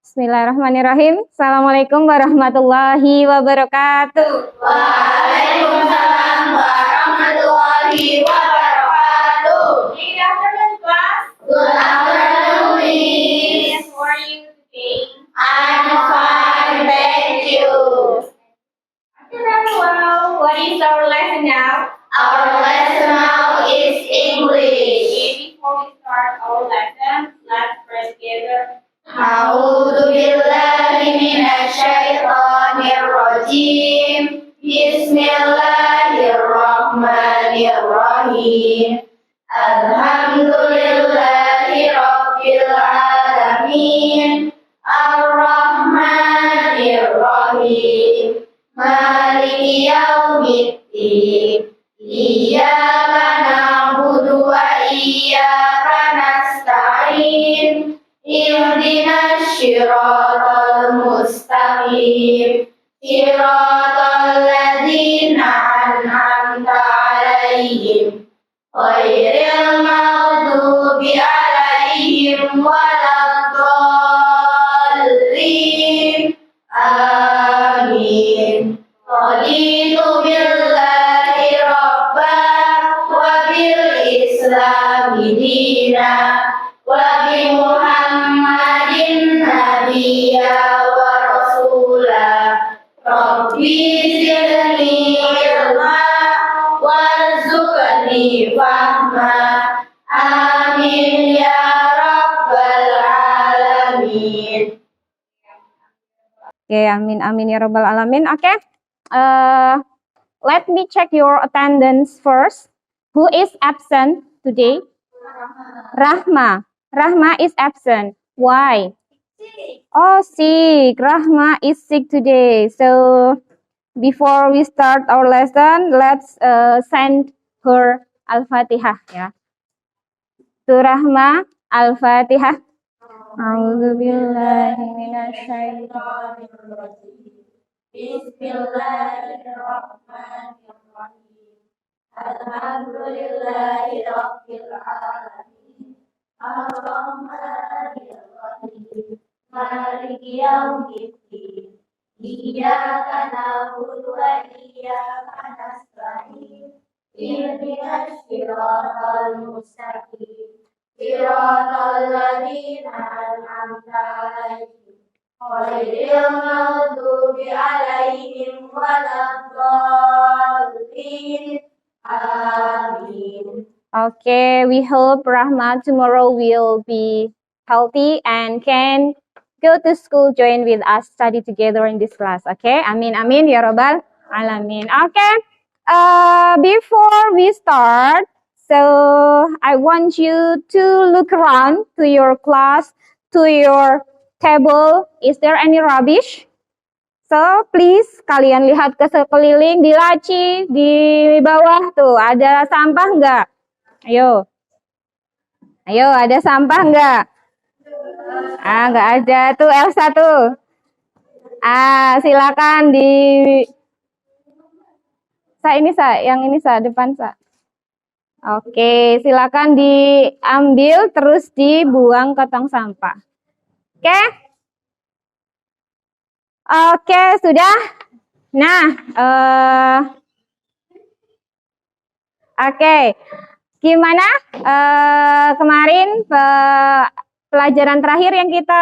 Bismillahirrahmanirrahim. Assalamualaikum warahmatullahi wabarakatuh. Waalaikumsalam warahmatullahi wabarakatuh. Good afternoon, class. Good afternoon, Miss. How are you today? I'm fine, thank you. Okay, very well. What is our lesson now? Our lesson now is English. Okay, before we start our lesson, let's pray together. A'udzu billahi minasy syaithanir rajim. Bismillahirrahmanirrahim. Alhamdulillahi rabbil alamin. Ar-Rahmanir Rahim. Maliki yaumiddin. Iyyaka na'budu wa iyyaka nasta'in. Ihdinas siratal mustaqim. Siratal ladzina an'amta 'alaihim ghairil maghdubi 'alaihim waladdallin. Amin. Raditu billahi rabban wa bil islami dina wa bi Muhammadin nabiyya wa rasula. Rabbi zidni ilma warzuqni fahma. Amin ya rabbal alamin. Oke, amin ya rabbal alamin. Oke. Let me check your attendance first. Who is absent today? Rahma. Rahma is absent. Why? Oh, sick. Rahma is sick today. So, before we start our lesson, let's send her Al-Fatihah ya. To Rahma, Al-Fatihah. A'udzubillahi minasyaitonir rajim. Bismillahirrahmanirrahim. Alhamdulillahi rabbil alamin. Ar-Rahmanir Rahim. Maliki yaumiddin. Iyyaka na'budu wa iyyaka nasta'in. Ihdinas siratal mustaqim. Siratal ladzina an'amta 'alaihim ghairil maghdubi 'alaihim waladdallin. Amin. Okay, we hope Rahma tomorrow will be healthy and can go to school, join with us, study together in this class. Okay, amin ya rabbal alamin. Okay, before we start, so I want you to look around to your class, to your table. Is there any rubbish? So please kalian lihat ke sekeliling, di laci, di bawah tuh ada sampah nggak? Ayo, ada sampah nggak? Nggak ada tuh Elsa tuh. Silakan yang ini depan Oke, silakan diambil terus dibuang ke tong sampah. Oke? Oke, sudah. Nah, oke. Gimana kemarin pelajaran terakhir yang kita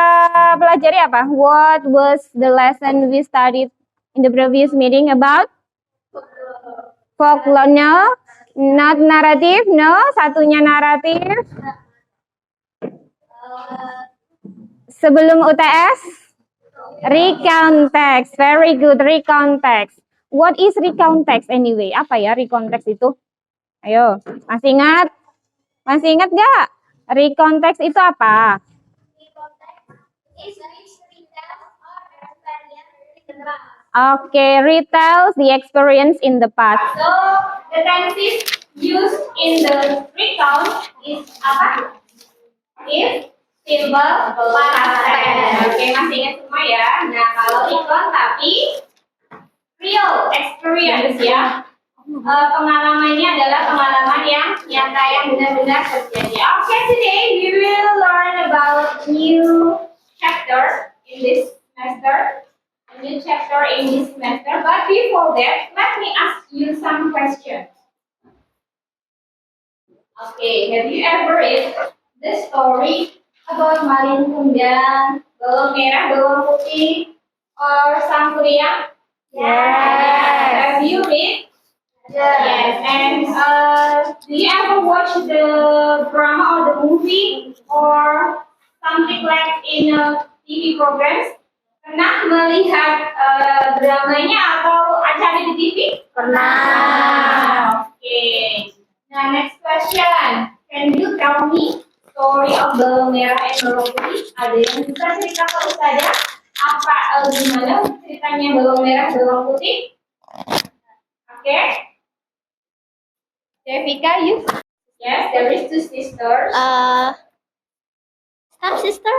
pelajari apa? What was the lesson we studied in the previous meeting about? Folklore, no. Not narrative, no. Satunya naratif. Sebelum UTS? Recount text. Very good, recount text. What is recount text anyway? Apa ya recount text itu? Ayo, masih ingat? Masih ingat gak? Recount text itu apa? Okay, retells the experience in the past. So, the tenses used in the recount is apa? Is simple past tense. Oke, masih ingat semua ya? Nah, kalau recount tapi real experience ya. Pengalamannya adalah pengalaman yang nyata yang benar-benar terjadi. Okay, today we will learn about new chapter in chapter in this semester. But before that, let me ask you some questions. Okay, have you ever read the story about Malin Kundang, bawang merah, bawang putih, or Sang Kuryang? Yes. Have you read? Yes. And do you ever watch the drama or the movie or something like in a TV programs? Pernah melihat dramanya atau acara di TV? Pernah. Okay. Now next question. Can you tell me story of bawang merah and bawang putih? Ada yang bisa cerita ke Ustazah? Apa gimana ceritanya bawang merah bawang putih? Okay. Devika, you? Yes, there is two sisters. Stepsister.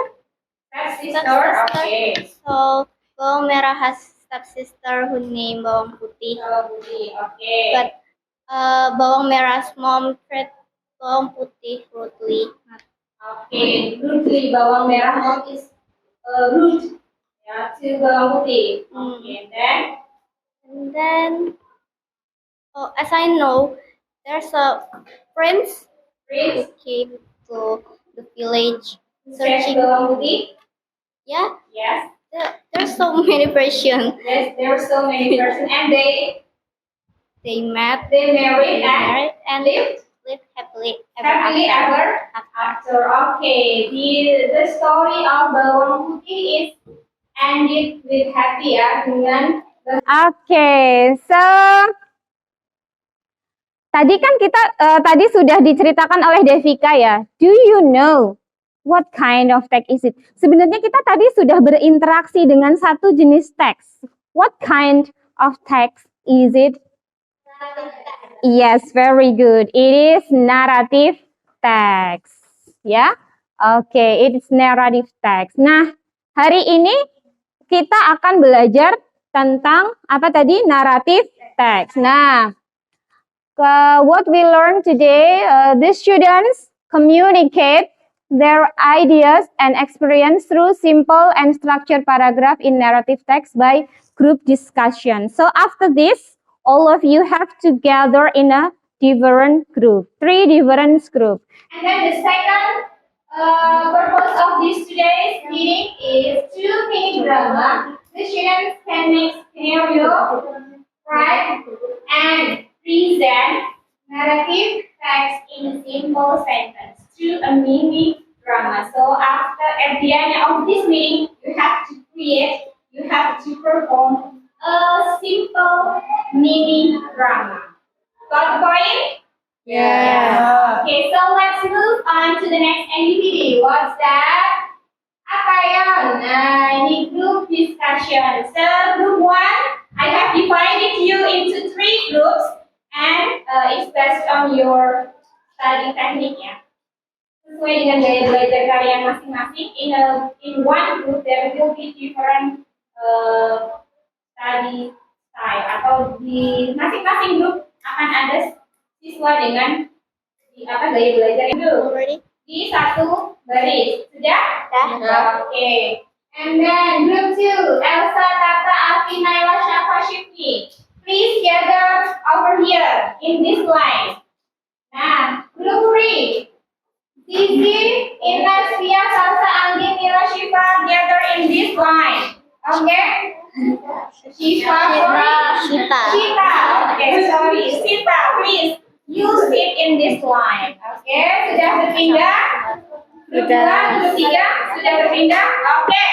Stepsister, okay. So bawang merah has stepsister who named bawang putih. Bawang putih, okay. But bawang merah's mom treat bawang putih rudely. Okay, rudely bawang merah mom is rude, yeah, to bawang putih. Okay, And then, as I know, there's a prince who came to the village searching searching. bawang putih. Yeah, Yes, there's so many versions. yes, there are so many persons, and they They married and lived lived happily happily ever after. Okay, the story of bawang putih is ended with happy ya dengan. Okay, so tadi kan kita tadi sudah diceritakan oleh Devika ya. Do you know what kind of text is it? Sebenarnya kita tadi sudah berinteraksi dengan satu jenis teks. What kind of text is it? Yes, very good. It is narrative text. Ya, okay, it is narrative text. Nah, hari ini kita akan belajar tentang apa tadi? Narrative text. Nah, what we learn today, the students communicate their ideas and experience through simple and structured paragraph in narrative text by group discussion. So after this, all of you have to gather in a different group, 3 different groups. And then the second purpose of this today's meeting is to make drama. The students can make scenario, write, and present narrative text in a simple sentence to a mini drama. So at the end of this meeting, you have to perform a simple mini drama. Got the point? Yeah. Okay, so let's move on to the next activity. What's that? Apa yang? Nah, ini group discussion. So group 1, I have divided you into 3 groups, and it's based on your study technique ya. Sesuai dengan gaya belajar kalian masing-masing. In one group there will be different study style, atau di masing-masing grup akan ada siswa dengan gaya belajar itu di satu baris. Sudah? Oke. And then group 2, Elsa, Tata, Alfi, Naila, Syafa, Shifki. Please gather over here in this line. Nah, group 3, Zizi, Intan, Sia, Salsa, Anggi, Mila, Shifa, gather in this line. Okay? Shifa. Okay, sorry. Shifa, please. You sit in this line. Okay, sudah berpindah? Grup 2, grup 3 sudah berpindah? Okay.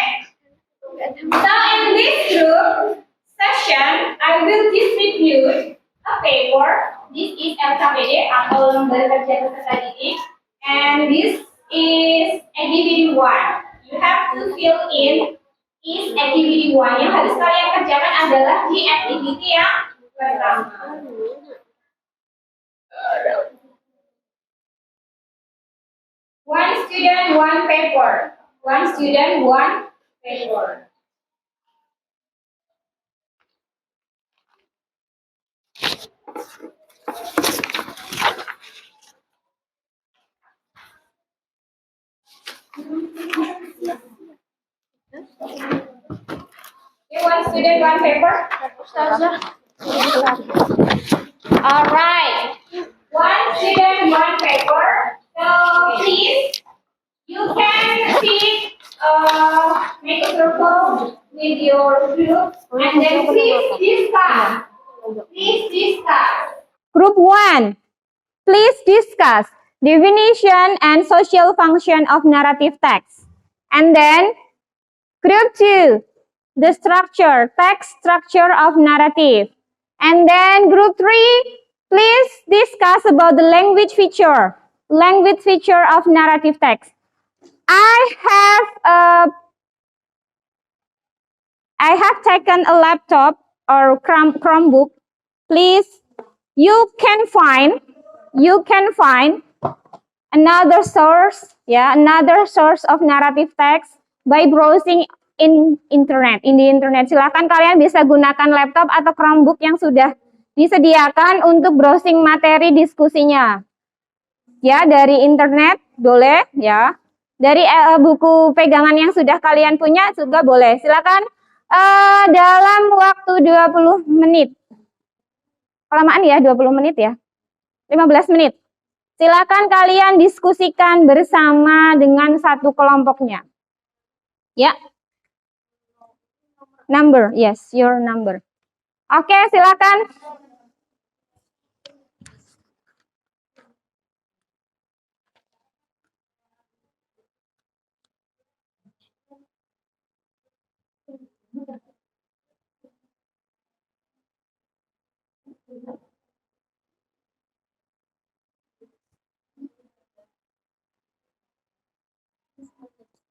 So in this group session, I will distribute a paper. This is LKPD atau lembar kerja peserta didik, and this is activity 1. You have to fill in is activity 1. Yang harus kalian kerjakan adalah di activity yang pertama. One student, one paper. One student, one paper. one student, one paper? Alright. One student, one paper. So please, you can see, make a circle with your group and then please discuss. Please discuss. Group 1. Please discuss definition and social function of narrative text. And then Group 2. The structure, text structure of narrative. And then Group 3. Please discuss about the language feature of narrative text. I have taken a laptop or Chromebook. Please, you can find another source of narrative text by browsing in the internet. Silakan kalian bisa gunakan laptop atau Chromebook yang sudah disediakan untuk browsing materi diskusinya. Ya, dari internet boleh ya. Dari buku pegangan yang sudah kalian punya juga boleh. Silakan dalam waktu 20 menit. Kelamaan ya, 20 menit ya. 15 menit. Silakan kalian diskusikan bersama dengan satu kelompoknya. Ya. Number, yes, your number. Oke, silakan.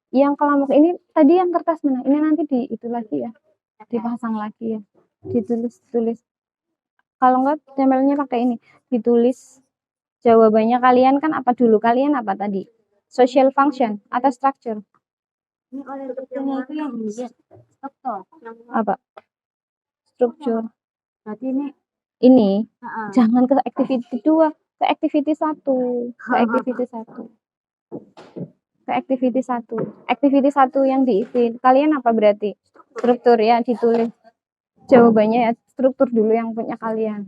Yang kelompok ini tadi yang kertas mana? Ini nanti itu lagi ya. Dipasang lagi ya. Ditulis. Kalau enggak tempelnya pakai ini. Ditulis jawabannya kalian kan apa dulu? Kalian apa tadi? Social function atau structure? Ini oleh strukturnya itu yang struktur. Apa? Struktur. Berarti ini jangan ke activity 2, ke activity 1. Activity 1 yang diisi. Kalian apa berarti? Struktur ya, ditulis. Jawabannya ya struktur dulu yang punya kalian.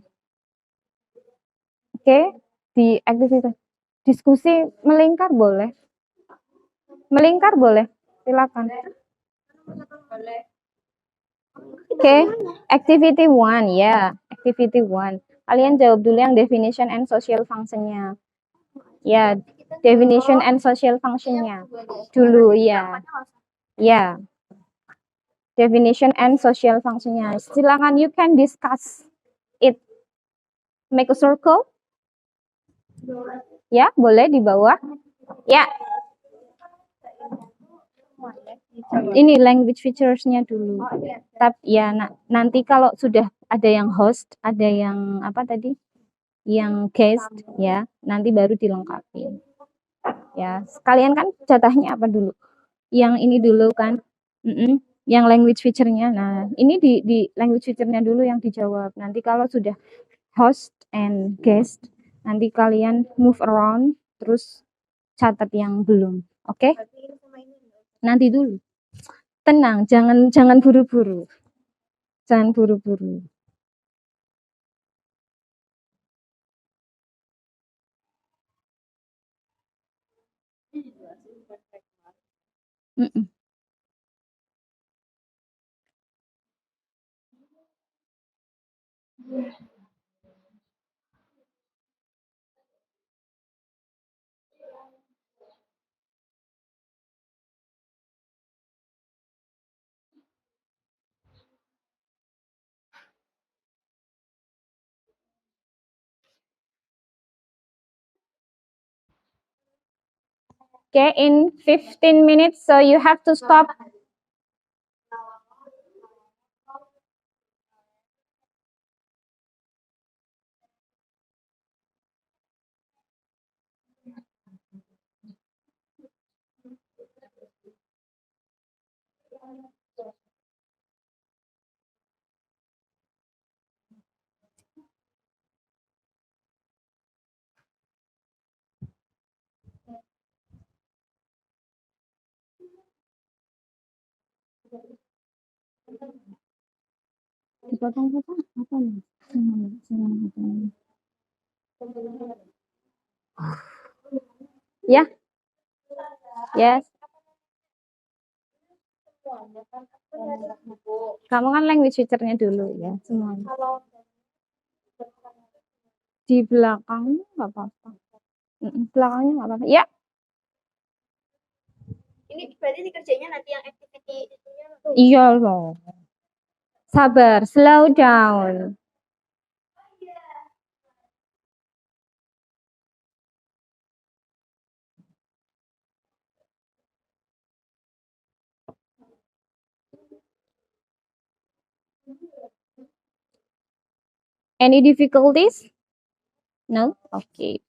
Oke, di activity diskusi melingkar boleh. Silakan. Oke, activity 1 ya, activity 1. Kalian jawab dulu yang definition and social function-nya. Ya, definition and social function-nya dulu ya. Ya. Definition and social function-nya. Silakan, you can discuss it. Make a circle. Ya, boleh di bawah. Ya. Ini language features-nya dulu. Tapi ya nanti kalau sudah ada yang host, ada yang apa tadi? Yang guest ya, nanti baru dilengkapi. Ya, sekalian kan jatahnya apa dulu? Yang ini dulu kan? Yang language feature-nya. Nah, ini di language feature-nya dulu yang dijawab. Nanti kalau sudah host and guest, nanti kalian move around terus catat yang belum. Oke? Nanti dulu. Tenang, jangan buru-buru. Jangan buru-buru. Okay, in 15 minutes, so you have to stop. Dipotong-potong apa nih? Ya, yes. Kamu kan language teacher-nya dulu ya, semuanya. Di belakangnya nggak apa-apa. Belakangnya nggak apa-apa. Ya. Ini berarti dikerjainnya nanti yang activity itunya. Iya loh. Sabar, slow down. Any difficulties? No? Okay.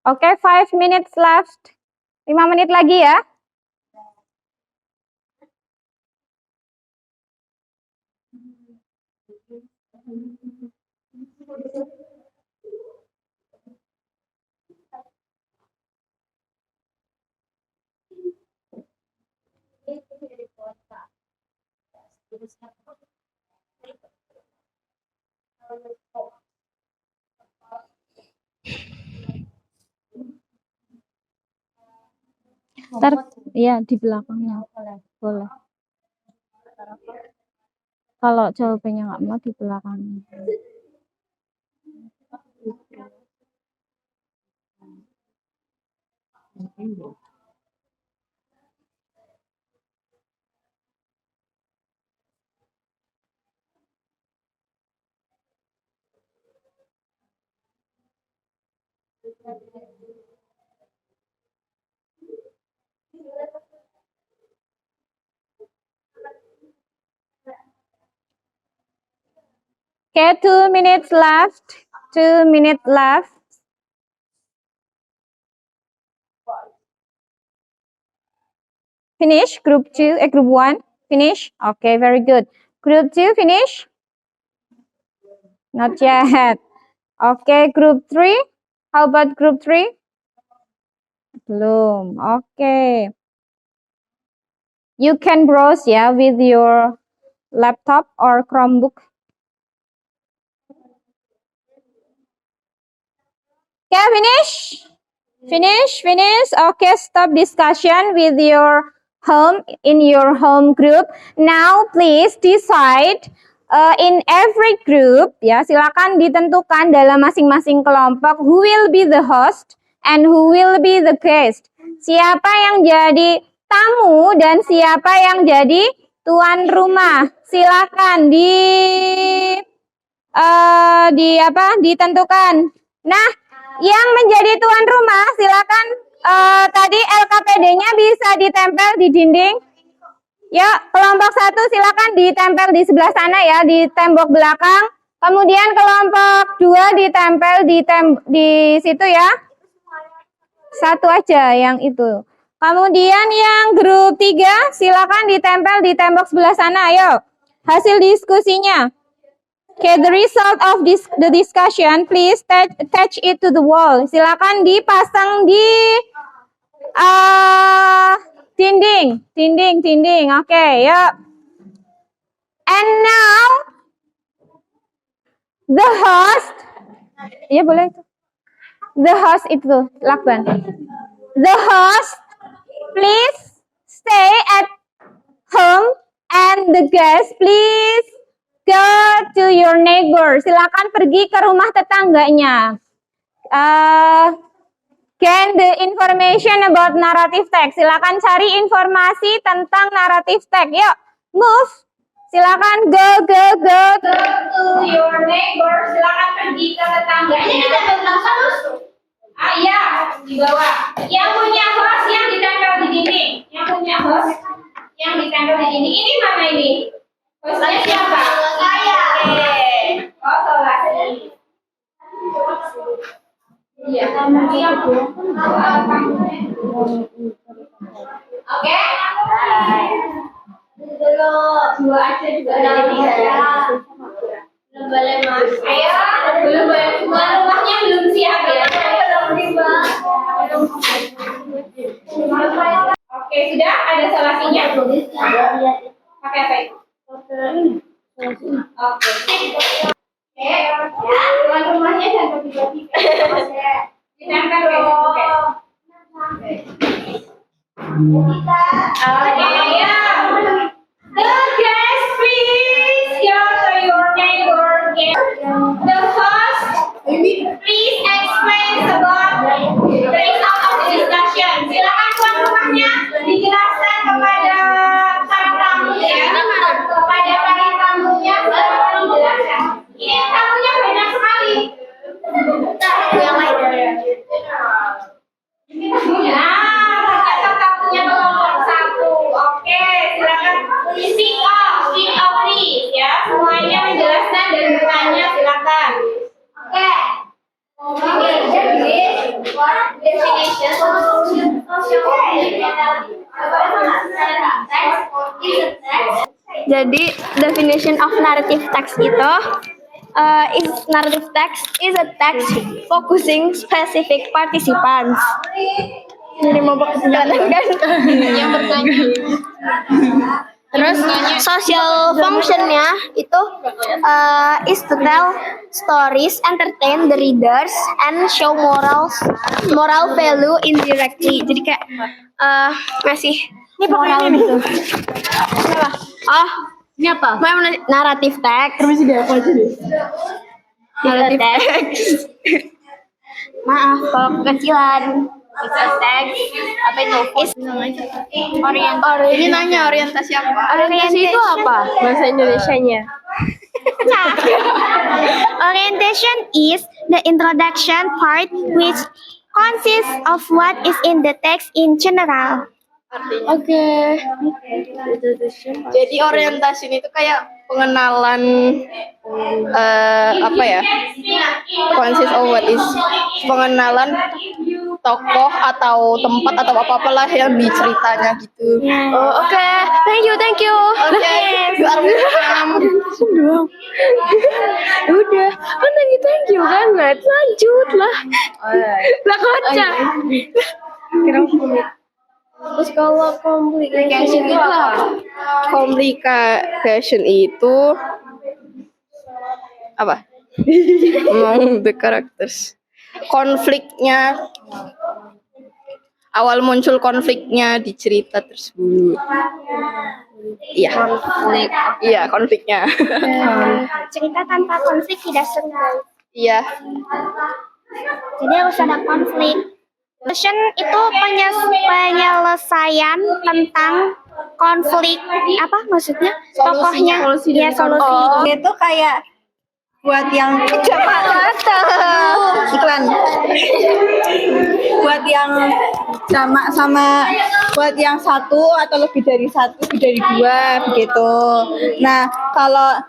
Oke, 5 minutes left. 5 menit lagi ya. Ntar, ya di belakangnya. Boleh. Kalau jawabannya nggak mau di belakangnya. Okay, 2 minutes left. 2 minutes left. Finish. Group 2, group 1. Finish. Okay, very good. Group 2, finish. Not yet. Okay, group 3. How about group 3? Belum. Okay. You can browse ya with your laptop or Chromebook. Okay, finish. Finish. Okay, stop discussion with your in your home group. Now, please decide in every group, ya, silakan ditentukan dalam masing-masing kelompok who will be the host and who will be the guest. Siapa yang jadi tamu dan siapa yang jadi tuan rumah. Silakan ditentukan. Nah, yang menjadi tuan rumah silakan tadi LKPD-nya bisa ditempel di dinding. Ya, kelompok 1 silakan ditempel di sebelah sana ya, di tembok belakang. Kemudian kelompok 2 ditempel di situ ya. 1 aja yang itu. Kemudian yang grup 3 silakan ditempel di tembok sebelah sana. Ayo, hasil diskusinya. Okay, the result of the discussion, please attach it to the wall. Silakan dipasang di dinding. Okay, yuk. And now the host, ya boleh. The host itu, Lakban. The host, please stay at home and the guest, please go to your neighbor. Silakan pergi ke rumah tetangganya. Gain the information about narrative text. Silakan cari informasi tentang narrative text. Yuk, move. Silakan go to your neighbor. Silakan pergi ke tetangganya. Ini ditempel terus. Iya, di bawah. Yang punya host yang ditempel di dinding. Yang punya host yang ditempel di dinding. Ini mana ini? Hostnya siapa? Saya. Oke. Oh, Solasi. Iya. Oke. Dulu. Dua aja juga. Belum boleh masuk. Ayo, belum boleh. Tuan rumahnya belum siap ya. Oke, sudah ada solasinya? Pakai apa itu? Oke. Ya, tuan rumahnya jangan tiba-tiba. Ditempel oke. Oke, ya. The guest please go to your neighbor. The host please explain about the result of the discussion. Silakan tuan rumahnya dijelaskan kepada para tamu ya, kepada para tamunya silakan dijelaskan. Ini tamunya banyak sekali. Yang lain ya. Ternyata tamunya kelompok satu. Oke, silakan speak up please ya. Semuanya menjelaskan dan bertanya silakan. Oke. Jadi definition of narrative text itu narrative text is a text focusing specific participants. Jadi mau kan? Yang bertanya. Terus social functionnya itu is to tell stories, entertain the readers, and show moral value indirectly. Jadi kayak ngasih moral gitu. Apa? Oh, ini apa? Naratif text. Permisi deh, apa aja deh? Naratif text. Maaf, kalau kekecilan. It's a text. Apa itu? Orientasi. Ini nanya orientasi apa? Orientasi itu apa? Bahasa Indonesianya. Orientation is the introduction part which consists of what is in the text in general. Oke. Jadi orientasi itu kayak pengenalan apa ya? Consist of what is pengenalan tokoh atau tempat atau apa-apalah yang diceritanya gitu. Oh, oke. Thank you. Oke. You are welcome. Udah. Kan thank you kan, Nat. Lanjut lah. Lah kocak. Terus kalau complication itu apa? Complication itu apa? Among the characters. Konfliknya, awal muncul konfliknya di cerita tersebut. Iya. Konflik. Iya, konfliknya. Cerita tanpa konflik tidak seru. Iya. Jadi harus ada konflik. Resolution itu penyelesaian tentang konflik. Apa maksudnya? Tokohnya. Ya, solusi. Itu kayak buat yang iklan, buat yang sama buat yang satu atau lebih dari dua begitu. Nah, kalau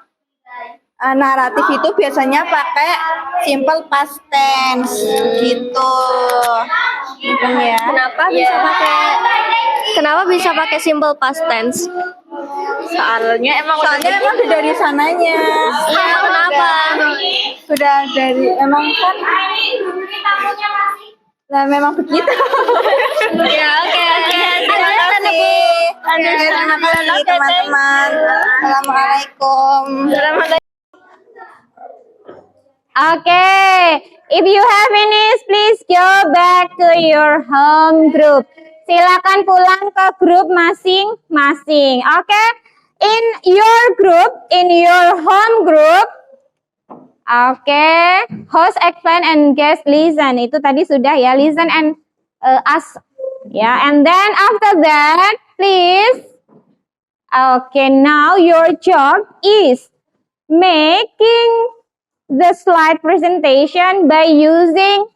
naratif itu biasanya pakai simple past tense gitu. Ya. Kenapa bisa pakai simple past tense? Soalnya emang dari sananya. Iya, kenapa? Sudah dari emang kan. Nah, memang begitu. Ya, oke. Terima kasih teman-teman. Assalamualaikum. Okay, if you have finished, please go back to your home group. Silakan pulang ke grup masing-masing. Okay, in your group, in your home group. Okay, host explain and guest listen. Itu tadi sudah ya, listen and ask. Ya, and then after that, please. Okay, now your job is making the slide presentation by using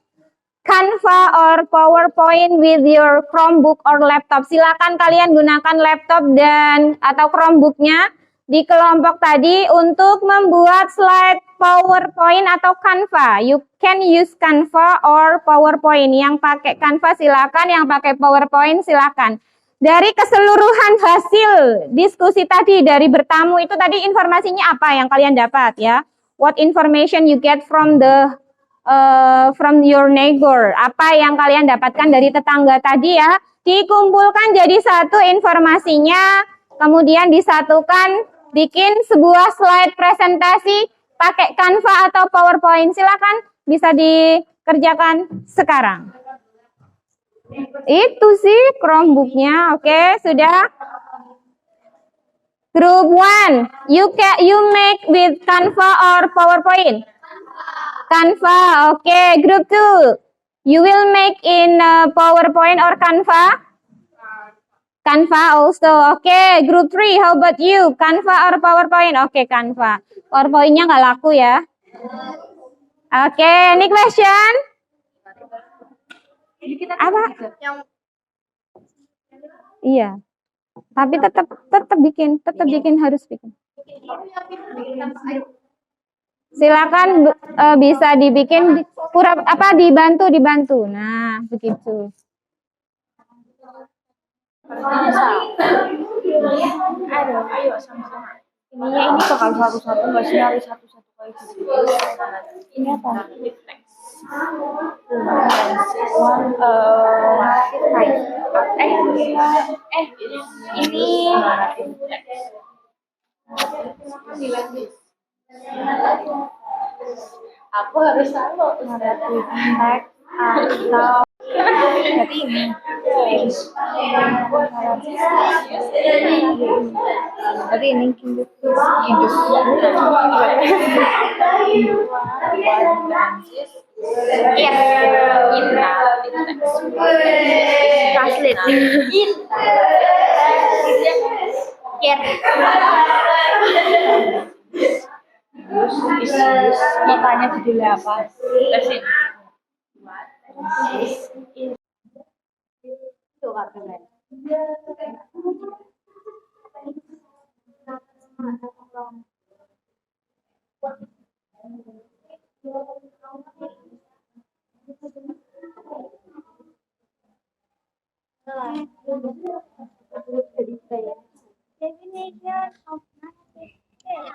Canva or PowerPoint with your Chromebook or laptop. Silakan kalian gunakan laptop dan atau Chromebooknya di kelompok tadi untuk membuat slide PowerPoint atau Canva. You can use Canva or PowerPoint. Yang pakai Canva silakan, yang pakai PowerPoint silakan. Dari keseluruhan hasil diskusi tadi, dari bertamu itu tadi informasinya apa yang kalian dapat ya? What information you get from from your neighbor? Apa yang kalian dapatkan dari tetangga tadi ya? Dikumpulkan jadi satu informasinya, kemudian disatukan, bikin sebuah slide presentasi pakai Canva atau PowerPoint. Silakan, bisa dikerjakan sekarang. Itu sih Chromebook-nya. Oke, sudah. Group 1, you make with Canva or PowerPoint? Canva. Oke, group 2, you will make in PowerPoint or Canva? Canva also. Oke, group 3, how about you? Canva or PowerPoint? Oke, Canva. PowerPoint-nya nggak laku ya. Oke, any question? Apa? Iya. Tapi tetap bikin harus bikin. Silakan bisa dibikin dibantu. Nah, begitu. Ayo sama-sama. Ini kok kalau satu-satu nggak sih harus satu-satu kali. Ini apa? Ini aku harus tahu naratif teks atau jadi ini jadi ini translate mau tanya judulnya apa? Lesin.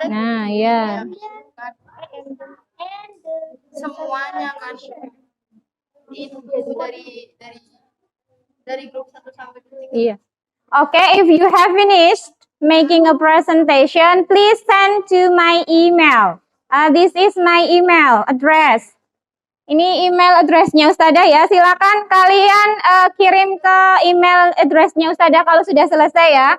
Nah, ya. Semuanya kan itu dari grup 1 sampai 3. Iya. Okay, if you have finished making a presentation, please send to my email. This is my email address. Ini email address-nya Ustadzah ya. Silakan kalian kirim ke email address-nya Ustadzah kalau sudah selesai ya.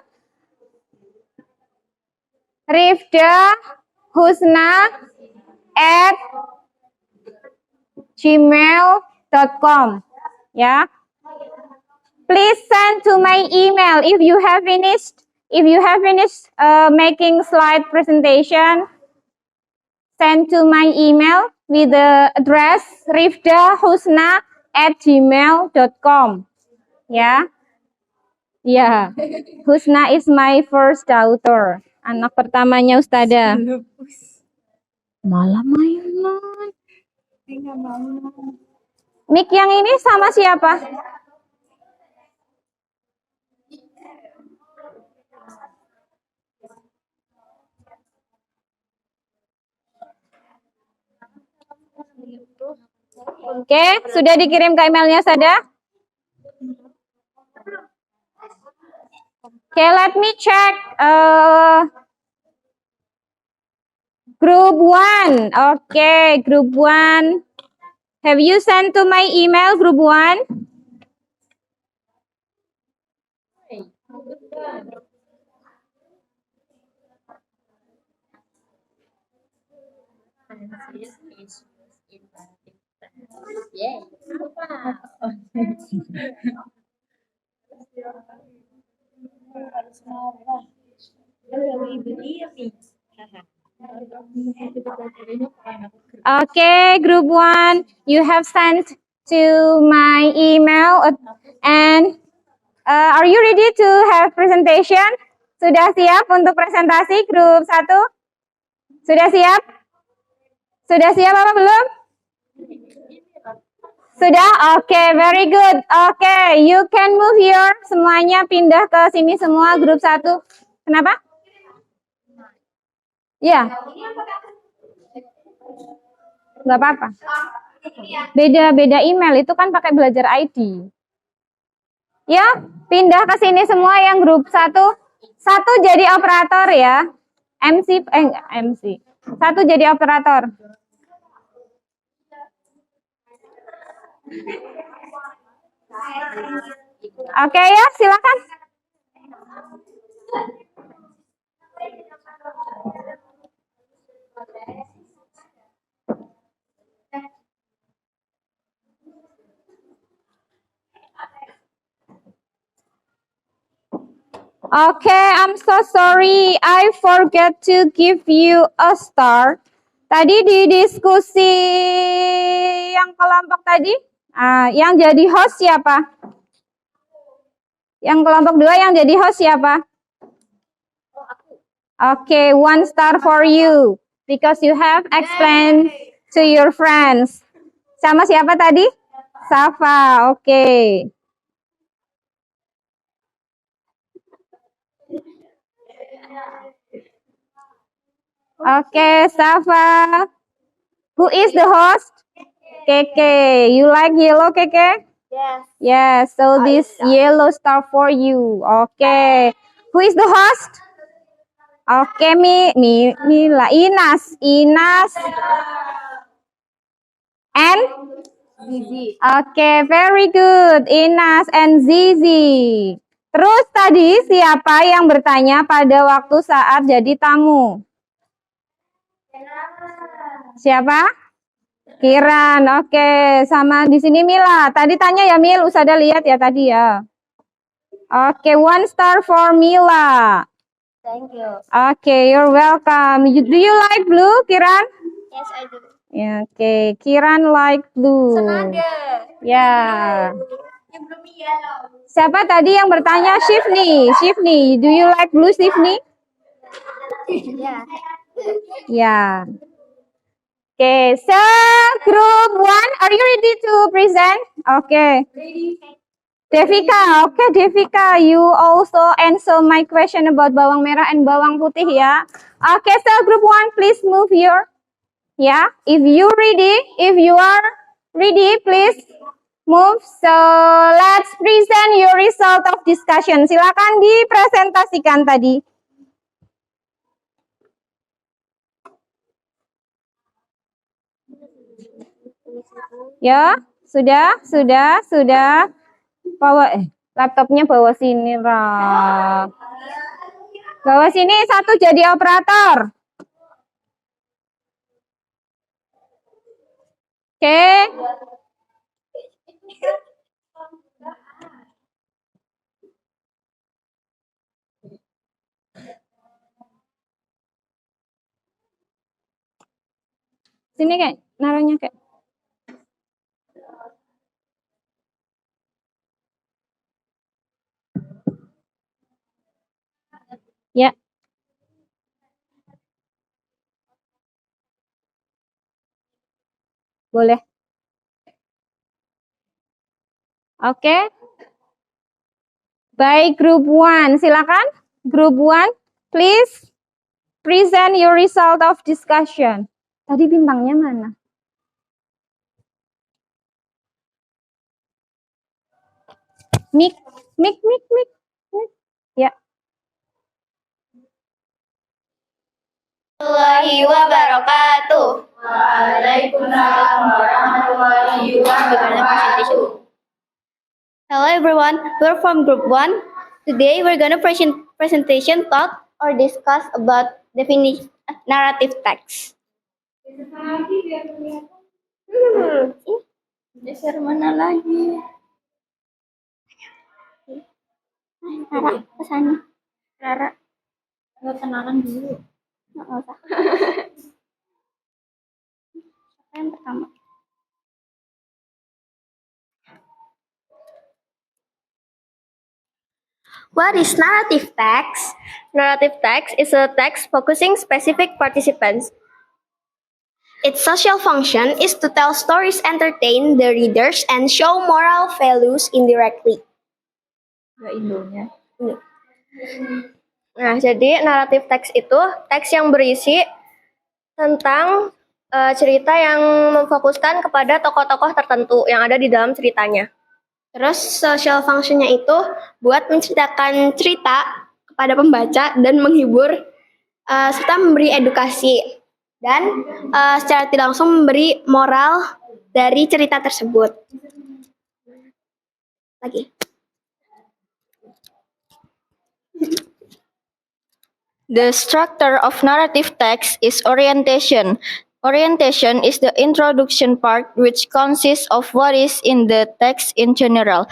rifda@gmail.com ya. Please send to my email if you have finished making slide presentation. Send to my email with the address rifdahusna@gmail.com. Ya. Ya. Husna is my first daughter. Anak pertamanya Ustadzah. Malah mainan. Mic yang ini sama siapa? Oke, sudah dikirim ke emailnya Ustadzah? Oke, let me check. Group 1. Oke, group 1. Have you sent to my email, group 1? Okay, group 1, you have sent to my email and are you ready to have presentation? Sudah siap untuk presentasi grup 1? Sudah siap? Sudah siap apa belum? Sudah? Oke, very good. Oke, you can move here. Semuanya pindah ke sini semua grup 1. Kenapa? Ya. Nggak apa-apa. Beda-beda email itu kan pakai belajar ID. Ya, pindah ke sini semua yang grup 1. Satu jadi operator ya. Enggak, MC. Satu jadi operator. Oke ya, silakan. Okay, I'm so sorry. I forget to give you a star. Tadi di diskusi yang kelompok tadi, yang jadi host siapa? Yang kelompok 2 yang jadi host siapa? Okay, 1 star for you. Because you have explained to your friends. Sama siapa tadi? Safa, okay. Okay, Safa. Who is the host? Keke. You like yellow, Keke? Yes. Yes, so this yellow star for you. Okay. Who is the host? Okay, Mila. Inas. And? Zizi. Okay, very good. Inas and Zizi. Terus tadi siapa yang bertanya pada waktu saat jadi tamu? Siapa? Kiran. Oke, sama di sini Mila. Tadi tanya ya Mil, Usada lihat ya tadi ya. Oke, 1 star for Mila. Thank you. Okay, you're welcome. Do you like blue, Kiran? Yes, I do. Okay, Kiran like blue. Senada. Ya. Yang belum yellow. Siapa tadi yang bertanya? Shifni, do you like blue, Shifni? Yeah. Ya. Okay, so group 1, are you ready to present? Okay. Devika, okay, Devika, you also answer my question about bawang merah and bawang putih ya. Okay, so group 1, please move here. Yeah, if you are ready, please move. So let's present your result of discussion. Silakan dipresentasikan tadi. Ya, sudah. Laptopnya bawa sini, Ra. Bawa sini, satu jadi operator. Oke. Sini, Kak. Naruhnya, Kak. Ya. Boleh. Oke. Baik, group 1. Silakan. Group 1, please present your result of discussion. Tadi bintangnya mana? Mik. Ya. Warahmatullahi wabarakatuh. Waalaikumsalam warahmatullahi wabarakatuh. Hello everyone, we're from group 1. Today we're gonna presentation talk or discuss about definition narrative text. Geser mana lagi? Rara, kesana. Rara, lo kenalan dulu. Nggak usah. Yang pertama. What is narrative text? Narrative text is a text focusing specific participants. Its social function is to tell stories, entertain the readers, and show moral values indirectly. Gak Indonya. Nah, jadi naratif teks itu teks yang berisi tentang cerita yang memfokuskan kepada tokoh-tokoh tertentu yang ada di dalam ceritanya. Terus social functionnya itu buat menceritakan cerita kepada pembaca dan menghibur serta memberi edukasi dan secara tidak langsung memberi moral dari cerita tersebut. Lagi. The structure of narrative text is orientation. Orientation is the introduction part which consists of what is in the text in general.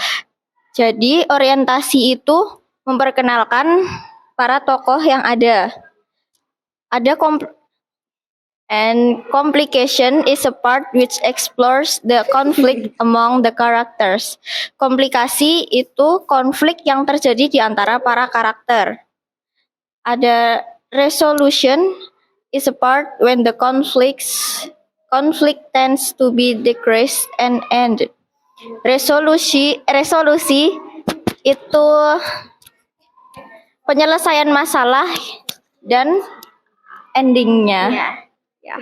Jadi orientasi itu memperkenalkan para tokoh yang ada. And complication is a part which explores the conflict among the characters. Komplikasi itu konflik yang terjadi di antara para karakter. Ada resolution is a part when the conflict tends to be decreased and ended. Resolusi itu penyelesaian masalah dan endingnya. Ya.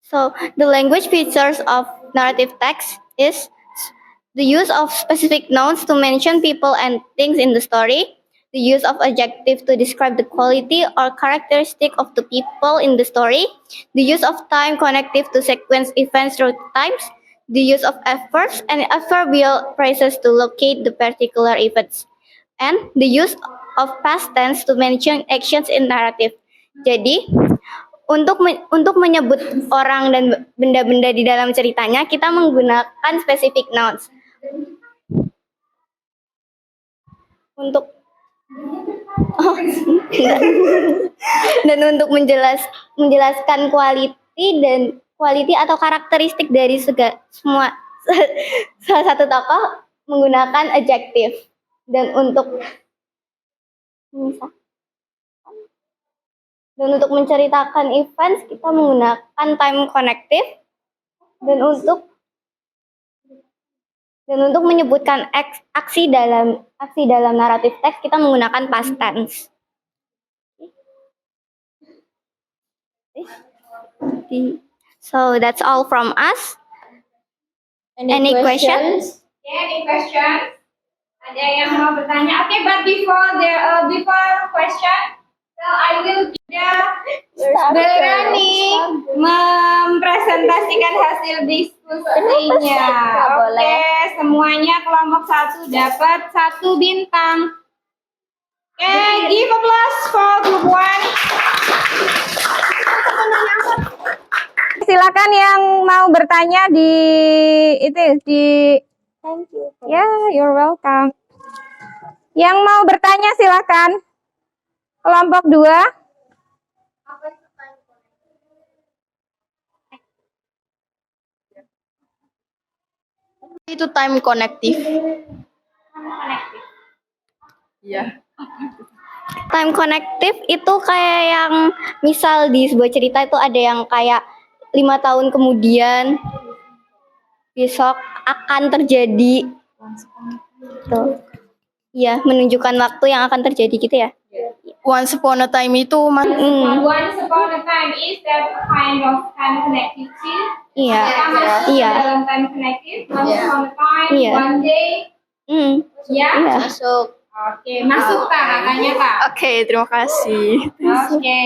So, the language features of narrative text is the use of specific nouns to mention people and things in the story, the use of adjective to describe the quality or characteristic of the people in the story, the use of time connective to sequence events through times, the use of adverbs and adverbial phrases to locate the particular events, and the use of past tense to mention actions in narrative. Jadi, untuk menyebut orang dan benda-benda di dalam ceritanya, kita menggunakan specific nouns. Untuk dan untuk menjelaskan quality atau karakteristik dari semua salah satu tokoh menggunakan adjective, dan untuk menceritakan events kita menggunakan time connective, dan untuk menyebutkan aksi dalam naratif teks kita menggunakan past tense. So that's all from us. Any questions? Okay, any questions? Ada yang mau bertanya? Okay, but before question, so I will berani mempresentasikan hasil diskusinya. Oke, semuanya kelompok 1 dapat 1 bintang. Oke, give applause for group 1. Silakan yang mau bertanya di Thank you. Yeah, you're welcome. Yang mau bertanya silakan. Kelompok 2. Itu time connective. Iya. Time connective itu kayak yang misal di sebuah cerita itu ada yang kayak 5 tahun kemudian besok akan terjadi. Tuh. Iya, menunjukkan waktu yang akan terjadi gitu ya. Once upon a time itu Once upon a time is that kind of time connective too. Iya. Kita masuk Iya. dalam time connective. Once upon a time, Iya. one day. Ya. Iya. masuk. Oke, masuk Kak katanya Kak. Oke, terima kasih. Oke.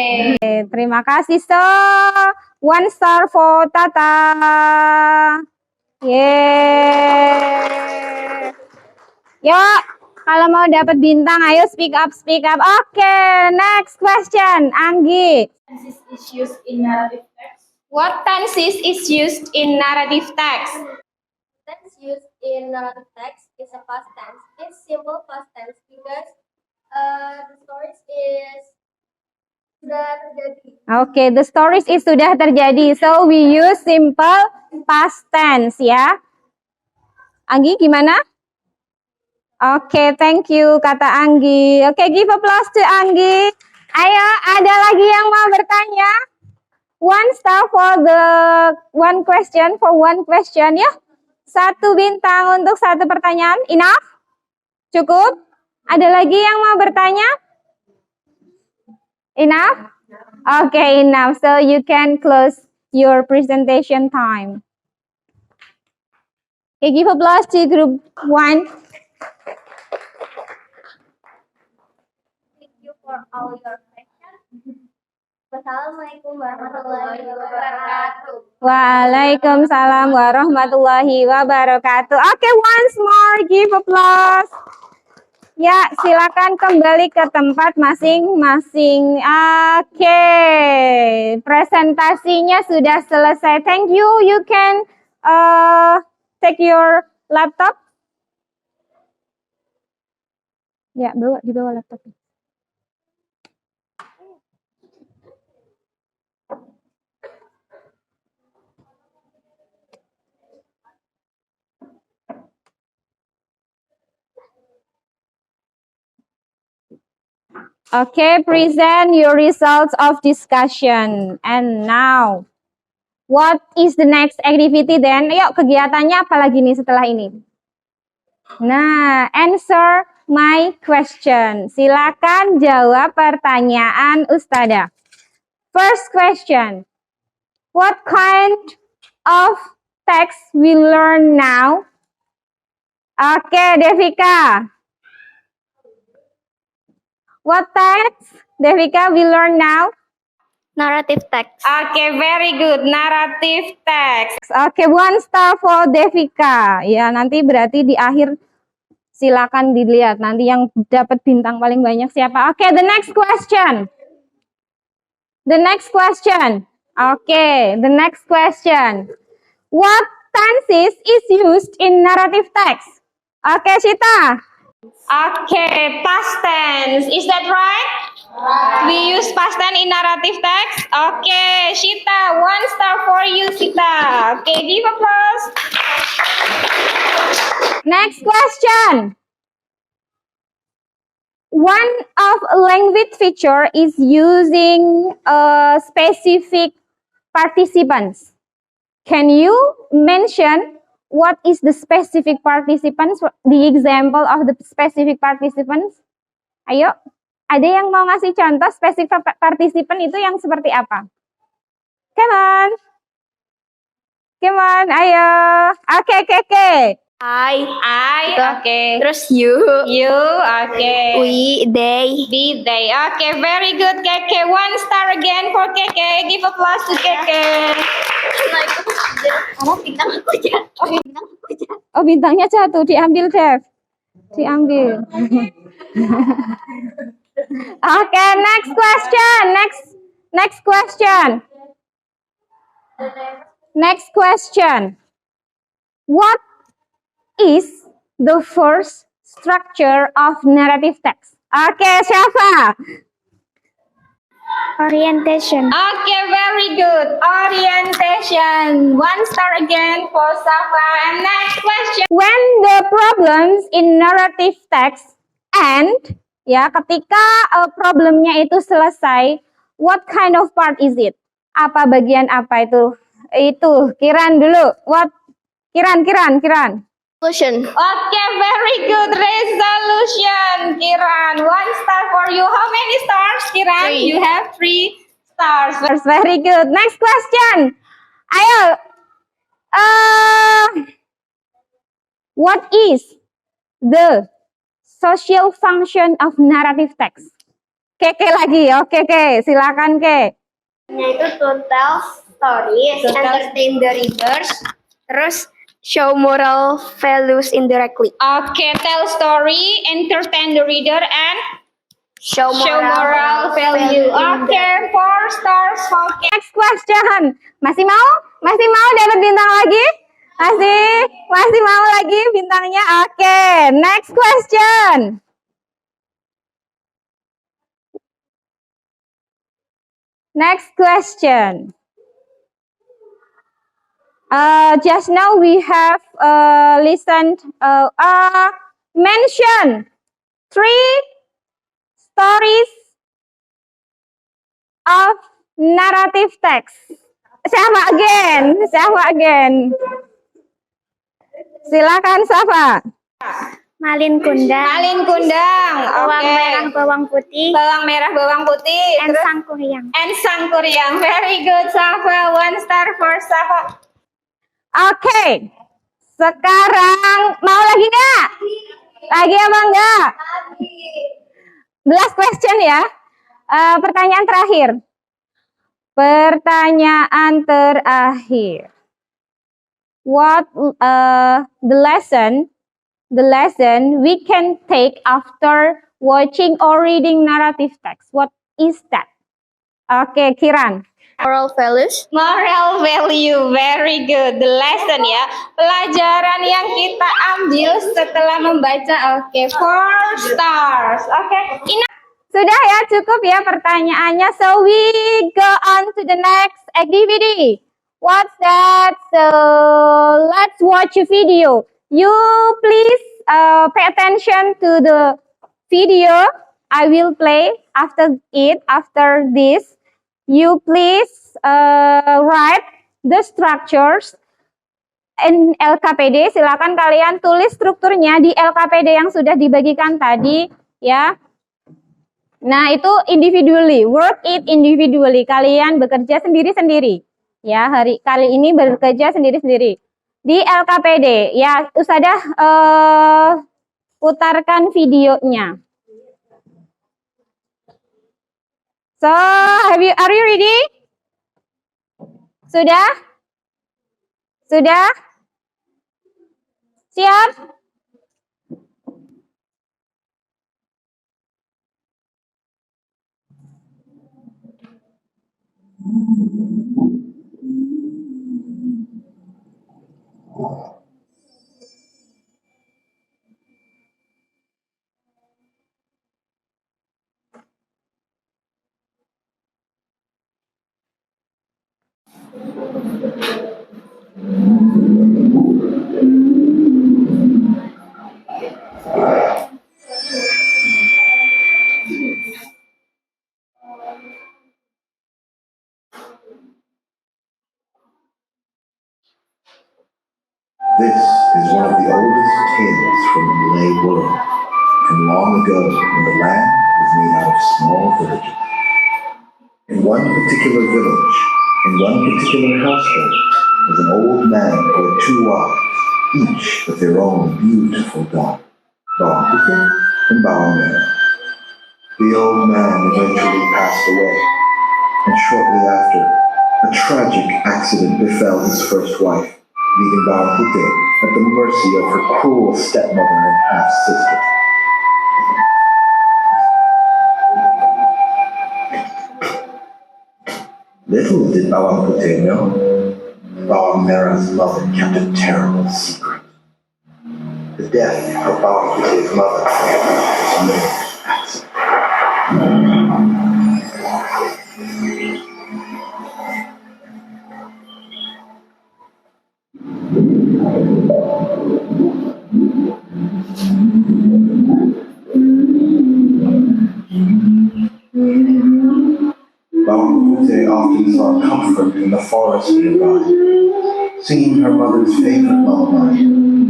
Terima kasih. So, 1 star for Tata. Yeay. Yuk, kalau mau dapat bintang, ayo speak up, speak up. Oke, next question, Anggi. Is used in narrative text. What tenses is used in narrative text? Tense used in narrative text is a past tense. It's simple past tense because the story is sudah terjadi. Oke, the stories is sudah terjadi. So we use simple past tense ya. Anggi gimana? Oke, thank you kata Anggi. Oke, give applause to Anggi. Ayo, ada lagi yang mau bertanya? One star for the one question, ya. 1 bintang untuk 1 pertanyaan. Enough? Cukup? Ada lagi yang mau bertanya? Enough? Okay, enough. So you can close your presentation time. Okay, give applause to group 1. Thank you for all your questions. Wassalamualaikum warahmatullahi wabarakatuh. Waalaikumsalam warahmatullahi wabarakatuh. Okay, once more, give applause. Ya, silakan kembali ke tempat masing-masing. Oke, presentasinya sudah selesai. Thank you. You can take your laptop. Ya, dibawa laptop. Okay, present your results of discussion. And now, what is the next activity then? Yuk, kegiatannya apa lagi nih setelah ini? Nah, answer my question. Silakan jawab pertanyaan Ustadzah. First question. What kind of text we learn now? Oke, Devika. What text, Devika, we learn now? Narrative text. Okay, very good. Narrative text. Okay, 1 star for Devika. Ya, nanti berarti di akhir silakan dilihat. Nanti yang dapat bintang paling banyak siapa? Okay, the next question. The next question. Okay, the next question. What tenses is used in narrative text? Okay, Shita. Okay, past tense. Is that right? We use past tense in narrative text. Okay, Shita, 1 star for you, Shita. Okay, give applause. Next question. One of language feature is using specific participants. Can you mention what is the specific participants? The example of the specific participants? Ayo, ada yang mau ngasih contoh specific participant itu yang seperti apa? Come on. Come on, ayo. Okay. I, okay. Terus you. You, okay. We, they. Be they. Okay, very good, Keke. 1 star again for Keke. Give applause to Keke. Oh, bintangnya jatuh. Diambil, Dev. Diambil. Okay, next question. Next question. Next question. What is the first structure of narrative text? Okay, siapa? Orientation. Okay, very good. Orientation. 1 star again for Safa. And next question. When the problems in narrative text end, ya, ketika problemnya itu selesai, what kind of part is it? Apa bagian apa itu? Itu, Kiran dulu. What? Kiran. Solution. Okay, very good. Resolution, Kiran. 1 star for you. How many stars, Kiran? 3. You have 3 stars. Very good. Next question. Ayo. What is the social function of narrative text? Keke lagi. Oke, silakan, Ke. Itu to tell stories, entertain the readers, terus show moral values indirectly. Okay, tell story, entertain the reader, and Show moral value. Okay, 4 stars. Okay. Next question. Masih mau dapat bintang lagi? Masih mau lagi bintangnya? Okay, next question. Next question. Just now we have mentioned 3 stories of narrative text. Siapa again? Silakan Safa. Malin Kundang. Malin Kundang. Bawang merah, bawang putih. Bawang merah, bawang putih. And Terus? Sangkuriang. And Sangkuriang. Very good, Safa. 1 star for Safa. Oke. Sekarang mau lagi nggak? Lagi apa enggak? Last question ya. Pertanyaan terakhir. What the lesson we can take after watching or reading narrative text? What is that? Oke, Kiran. Moral values. Moral value, very good. The lesson ya, pelajaran yang kita ambil setelah membaca. Oke, 4 stars. Oke, sudah ya, cukup ya pertanyaannya. So we go on to the next activity. What's that? So let's watch a video. You please pay attention to the video. I will play after this. You please write the structures in LKPD. Silakan kalian tulis strukturnya di LKPD yang sudah dibagikan tadi ya. Nah, itu individually, work it individually. Kalian bekerja sendiri-sendiri. Ya, kali ini bekerja sendiri-sendiri. Di LKPD, ya, Ustadzah putarkan videonya. So, are you ready? Sudah? Siap? This is one of the oldest tales from the Malay world, from long ago when the land was made out of small villages. In one particular village, in one particular household, was an old man who had 2 wives, each with their own beautiful daughter, Bawang Putih and Bawang Merah. The old man eventually passed away, and shortly after, a tragic accident befell his first wife, leaving Bawang Putih at the mercy of her cruel stepmother and half-sister. Little did Bawang Putih know, Bawang Merah's mother kept a terrible secret. The death of Bawang Putih's mother was no accident. Bawang Putih often sought comfort in the forest nearby, singing her mother's favorite lullaby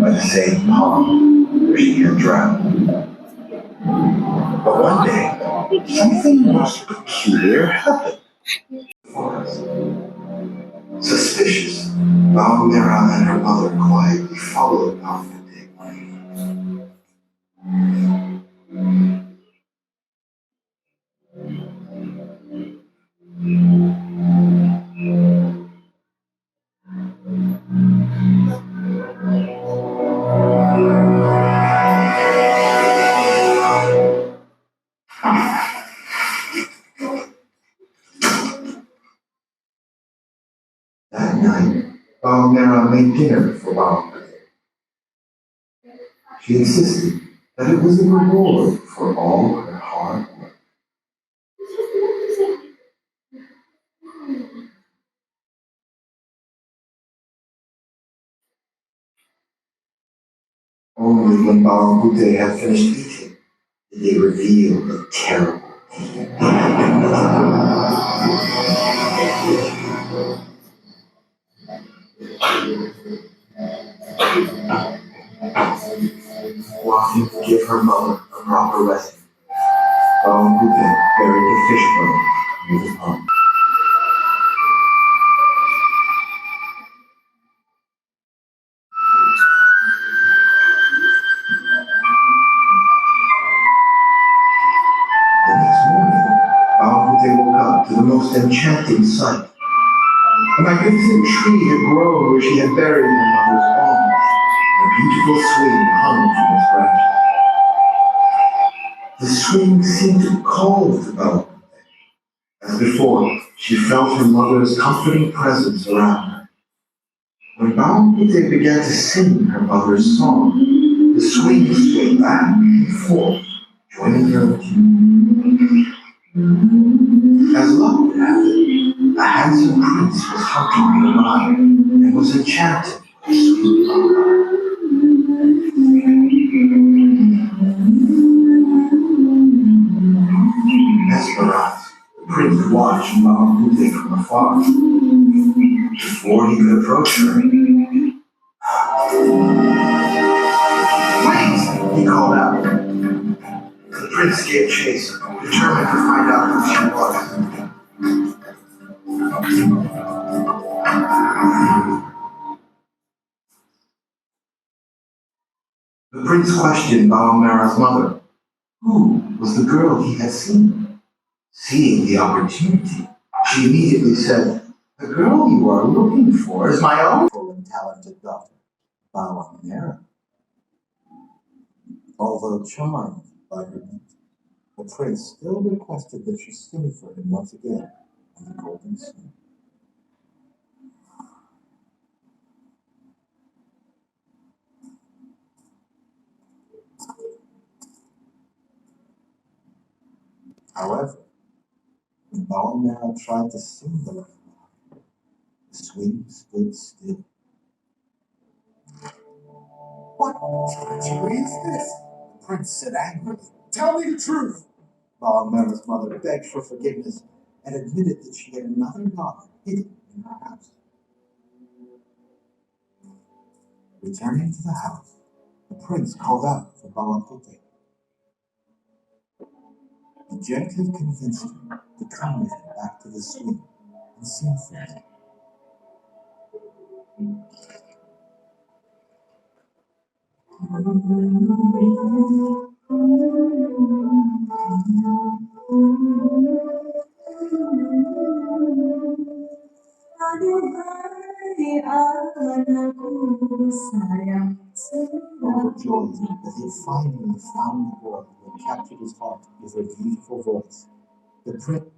by the same pond where she had drowned. But one day, something most peculiar happened. Suspicious, Bawang Merah and her mother quietly followed Bawang Putih. That night, Bawang Merah made dinner for Bawang Putih. She insisted that it was a reward for all her hard work. Only when Bawang Putih had finished eating did they reveal the terrible deed they had been planning. Wanting to give her mother a proper rescue, Bawang Putih buried the fish bone in the pond. The next morning, Bawang Putih woke up to the most enchanting sight. A magnificent tree had grown where she had buried her mother's bones. A beautiful swing hung from its branches. The swing seemed to call to Bawang Putih. As before, she felt her mother's comforting presence around her. When Bawang Putih began to sing her mother's song, the swing swayed back and forth, joining her tune. As luck would have it, a handsome prince was hunting nearby and was enchanted by the sweet melody. Mesmerized, the prince watched Bawang Putih from afar. Before he could approach her, "Wait!" he called out. The prince gave chase, determined to find out who she was. The prince questioned Bawang Merah's mother. Who was the girl he had seen? Seeing the opportunity, she immediately said, "The girl you are looking for is my own and talented daughter, Bawang Merah." Although charmed by her beauty, the prince still requested that she stay for him once again on the golden swing. However, when Bawang Merah tried to sing the lullaby, the swing stood still. "What treachery is this?" the prince said angrily. "Tell me the truth." Bawang Merah's mother begged for forgiveness and admitted that she had another daughter hidden in her house. Returning to the house, the prince called out for Bawang Putih. He gently convinced her to come with him back to the swing and sing for him. Overjoyed that he had finally found the girl who had captured his heart with her beautiful voice, the prince.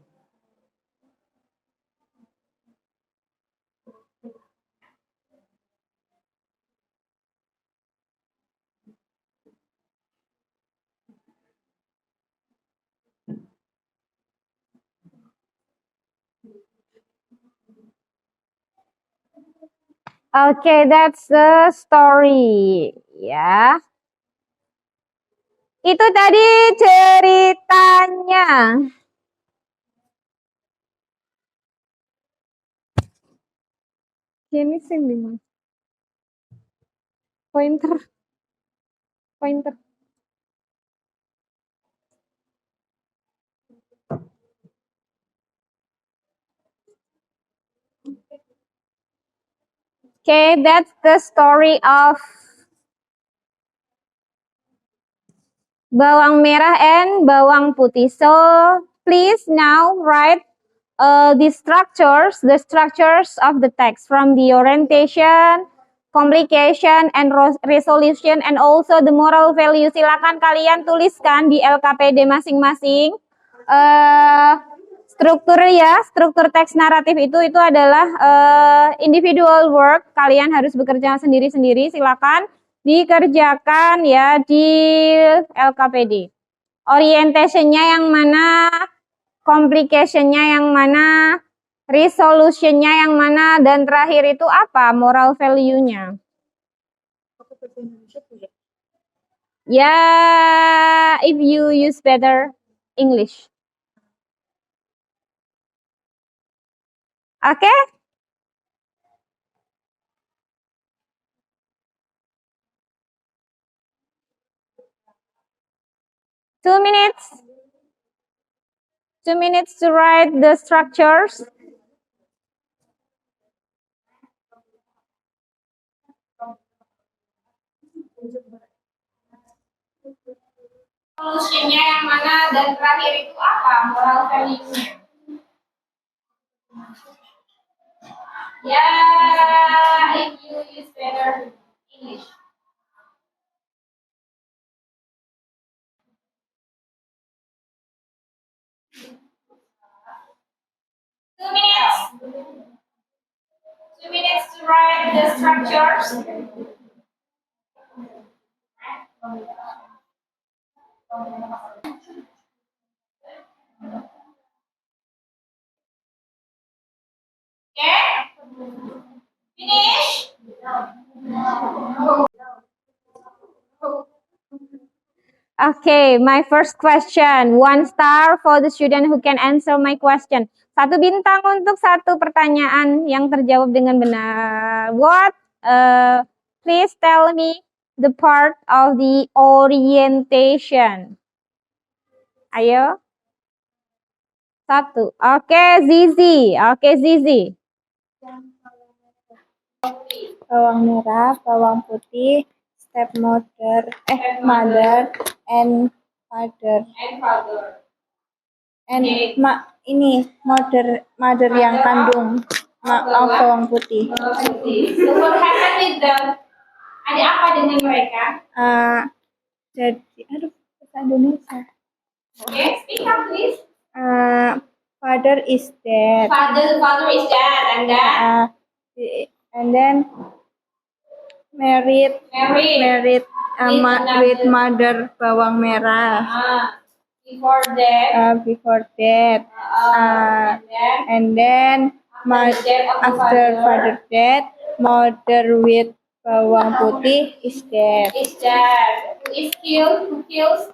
Okay, that's the story. Ya. Itu tadi ceritanya. Ini sing di mana? Pointer. Pointer. Okay, that's the story of bawang merah and bawang putih. So please now write the structures of the text from the orientation, complication, and resolution, and also the moral value. Silakan kalian tuliskan di LKPD masing-masing. Struktur teks naratif itu adalah individual work. Kalian harus bekerja sendiri-sendiri. Silakan dikerjakan ya di LKPD. Orientationnya yang mana, complication-nya yang mana, resolution-nya yang mana, dan terakhir itu apa moral value-nya. Yeah, if you use better English. Okay? Two minutes. 2 minutes to write the structures. Solutionnya yang mana dan terakhir itu apa? Moral value-nya. Yeah, if you use better English. Two minutes. 2 minutes to write the structures. Okay? Finish? Okay, my first question. 1 star for the student who can answer my question. 1 bintang untuk 1 pertanyaan yang terjawab dengan benar. What? Please tell me the part of the orientation. Ayo. 1. Oke, Zizi. Bawang merah, bawang putih, mother, and father. And mother yang kandung bawang putih. So what happened with them? Ada apa dengan mereka? Jadi, bahasa Indonesia. Okay, speak up please. Father is dead. Father is dead, and then married with mother bawang merah. Before that, and then after father dead, mother with bawang putih is dead. Who is killed? Who kills?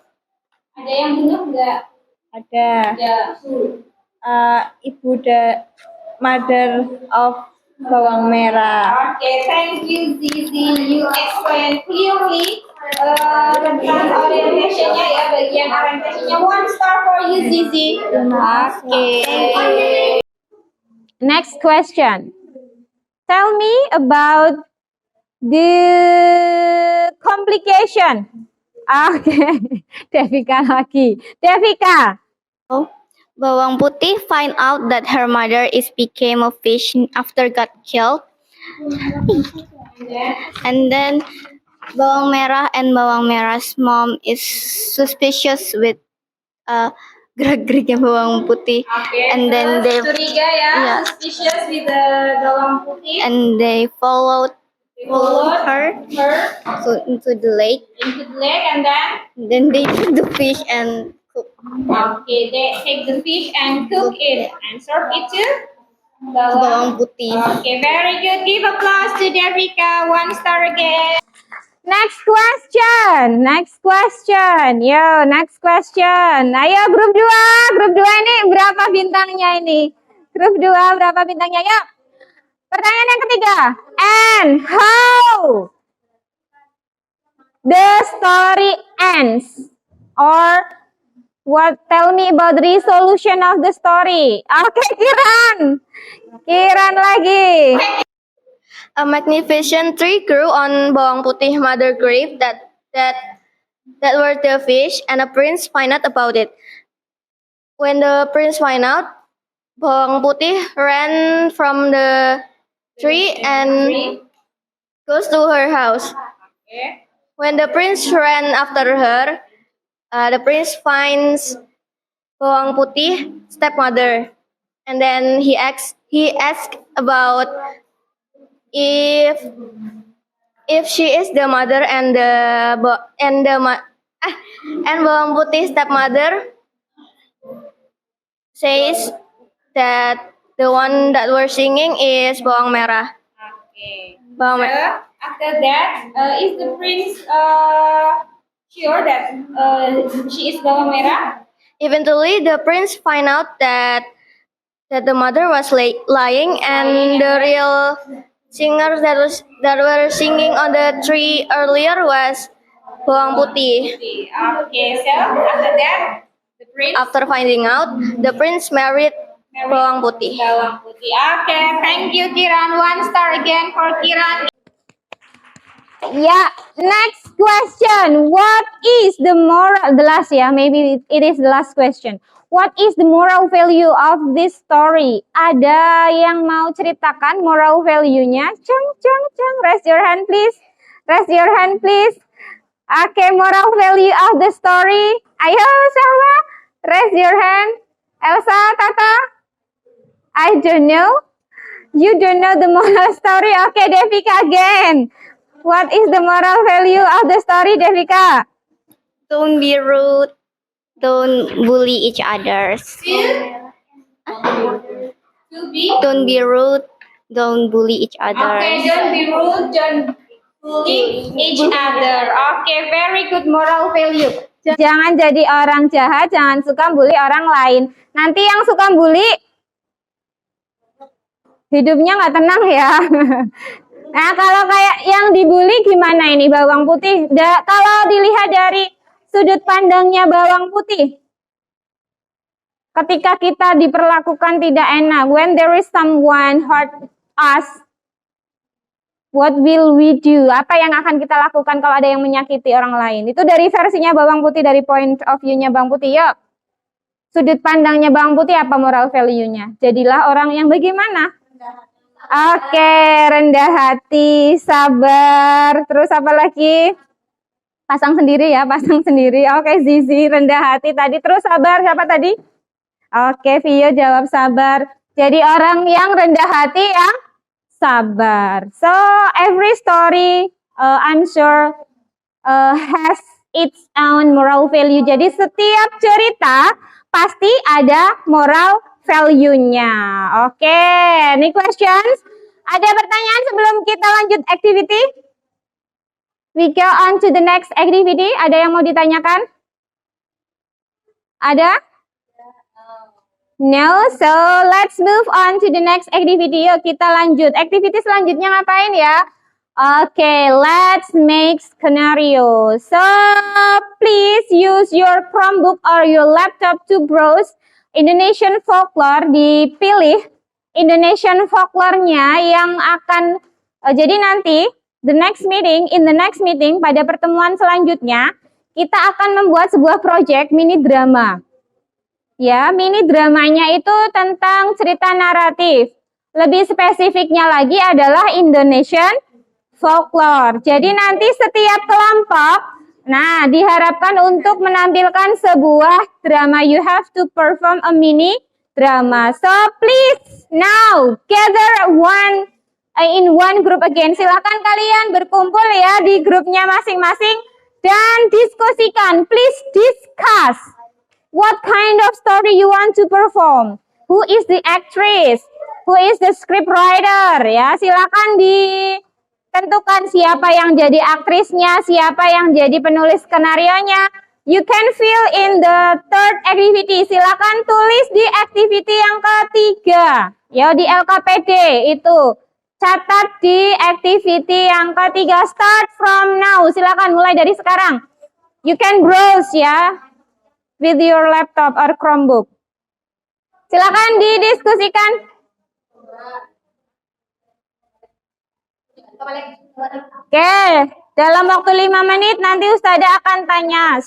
Ada yang bunuh nggak? Ada. Mother of bawang merah. Okay, thank you Zizi. You explain clearly tentang orientation-nya ya, bagian orientation-nya. 1 star for you Zizi. Okay. Next question. Tell me about the complication. Okay, Devika lagi. Devika. Bawang putih find out that her mother is became a fish after got killed. And then bawang merah and bawang merah's mom is suspicious with gerak-geriknya bawang putih. Okay. And then they curiga ya, yeah. Suspicious with the bawang putih. And they followed her into the lake. And then they took the fish and cook. Okay, they take the fish and cook it and serve it to Bawang putih. Okay, very good. Give applause to Devika. 1 star again. Next question. Yo, next question. Ayo grup 2. Grup 2 ini berapa bintangnya ini? Grup 2 berapa bintangnya? Yuk. Pertanyaan yang ketiga. And how the story ends? Or what? Tell me about the resolution of the story. Oke, Kiran lagi. A magnificent tree grew on bawang putih mother grave that were the fish, and a prince find out about it. When the prince find out, bawang putih ran from the tree and goes to her house. When the prince ran after her, the prince finds bawang putih stepmother, and then he asks about if she is the mother and bawang putih stepmother says that the one that we're singing is bawang merah. Okay. Bawang merah. After that, is the prince sure that she is bawang merah? Eventually, the prince find out that the mother was lying, and the real singers that were singing on the tree earlier was bawang putih. Okay, so after that, the prince After finding out, the prince married bawang putih. bawang putih. Okay, thank you, Kiran. 1 star again for Kiran. Yeah, next question. What is the moral, the last ya, maybe it is the last question. What is the moral value of this story? Ada yang mau ceritakan moral value-nya? Raise your hand please. Raise your hand please. Okay, moral value of the story. Ayo, Salwa. Raise your hand. Elsa, Tata. I don't know. You don't know the moral story. Okay, Devika again. What is the moral value of the story, Devika? Don't be rude. Don't bully each others. To be Don't be rude. Don't bully each okay, others. don't be rude, don't bully each other. Okay, very good moral value. Jangan jadi orang jahat, jangan suka bully orang lain. Nanti yang suka bully, hidupnya nggak tenang ya. Nah, kalau kayak yang dibully gimana ini bawang putih? Kalau dilihat dari sudut pandangnya bawang putih, ketika kita diperlakukan tidak enak, when there is someone hurt us, what will we do? Apa yang akan kita lakukan kalau ada yang menyakiti orang lain? Itu dari versinya bawang putih, dari point of view-nya bawang putih. Yuk, sudut pandangnya bawang putih apa moral value-nya? Jadilah orang yang bagaimana? Oke, rendah hati, sabar, terus apa lagi? Pasang sendiri ya, pasang sendiri. Oke, Zizi, rendah hati tadi, terus sabar, siapa tadi? Oke, Vio jawab sabar. Jadi orang yang rendah hati yang sabar. So, every story, I'm sure, has its own moral value. Jadi setiap cerita pasti ada moral value-nya. Oke, any questions? Ada pertanyaan sebelum kita lanjut activity? We go on to the next activity. Ada yang mau ditanyakan? Ada? No, so let's move on to the next activity. Yuk kita lanjut. Activity selanjutnya ngapain ya? Okay, let's make scenario. So, please use your Chromebook or your laptop to browse Indonesian folklore. Dipilih Indonesian folklore-nya yang akan jadi nanti in the next meeting pada pertemuan selanjutnya kita akan membuat sebuah project mini drama. Ya, mini dramanya itu tentang cerita naratif. Lebih spesifiknya lagi adalah Indonesian folklore. Jadi nanti setiap kelompok, nah diharapkan untuk menampilkan sebuah drama. You have to perform a mini drama. So please now gather in one group again. Silakan kalian berkumpul ya di grupnya masing-masing dan diskusikan. Please discuss what kind of story you want to perform. Who is the actress? Who is the script writer? Ya, silakan ditentukan siapa yang jadi aktrisnya, siapa yang jadi penulis skenario-nya. You can fill in the third activity. Silakan tulis di activity yang ketiga. Ya, di LKPD itu. Catat di activity yang ketiga. Start from now. Silakan mulai dari sekarang. You can browse ya with your laptop or Chromebook. Silakan didiskusikan. Oke, dalam waktu 5 menit nanti Ustazah akan tanya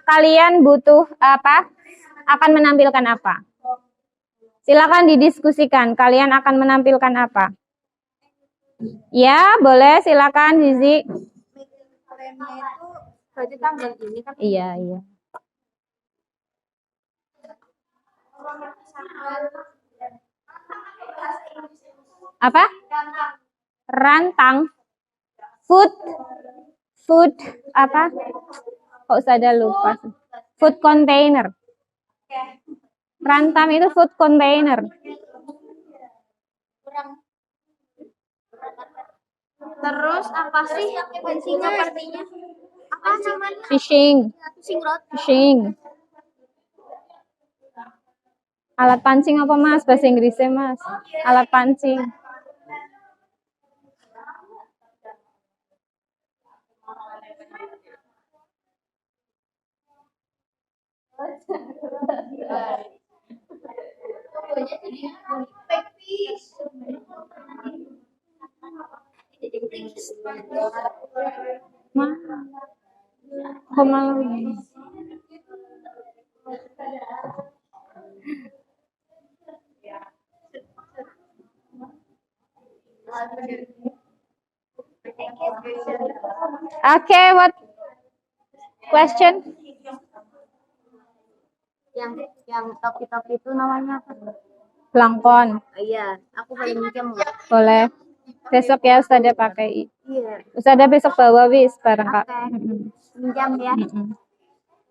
kalian butuh apa? Akan menampilkan apa? Silakan didiskusikan. Kalian akan menampilkan apa? Ya, boleh silakan Zizi. Berarti tanggal ini kan Iya, iya. Apa? Rantang. Food apa? Kok Ustazah lupa. Food container. Rantam itu food container. Terus apa sih fungsinya? apa namanya? Fishing. Fishing rod. Fishing. Alat pancing apa Mas? Bahasa Inggrisnya Mas. Alat pancing. Kok malah? Okay, what question? Yang topi-topi itu namanya apa? Plankton. Iya, aku paling minjem. Boleh. Besok ya Ustazah pakai. Iya, Ustazah besok bawa wis bareng Kak. minjam ya. Mm-mm.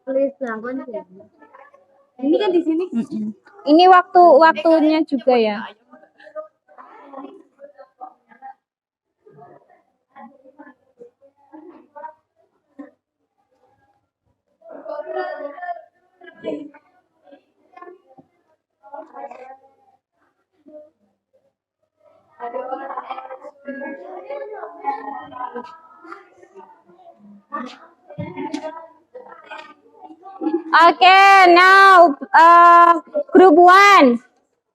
Tulis pelanggan ya. Ini kan di sini. Mm-mm. Ini waktunya juga ya. Okay, now group one.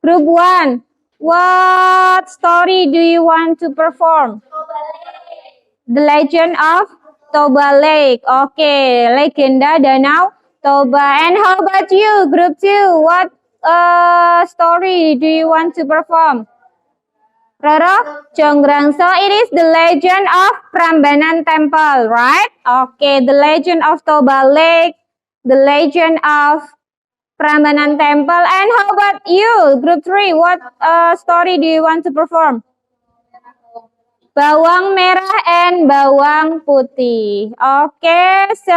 Group one. What story do you want to perform? The Legend of Toba Lake. Okay, Legenda Danau Toba. And how about you, group two? What story do you want to perform? Roro, Jonggrang. So it is the legend of Prambanan Temple, right? Okay, the legend of Toba Lake, the legend of Prambanan Temple. And how about you, group 3? What story do you want to perform? Bawang merah and bawang putih. Okay, so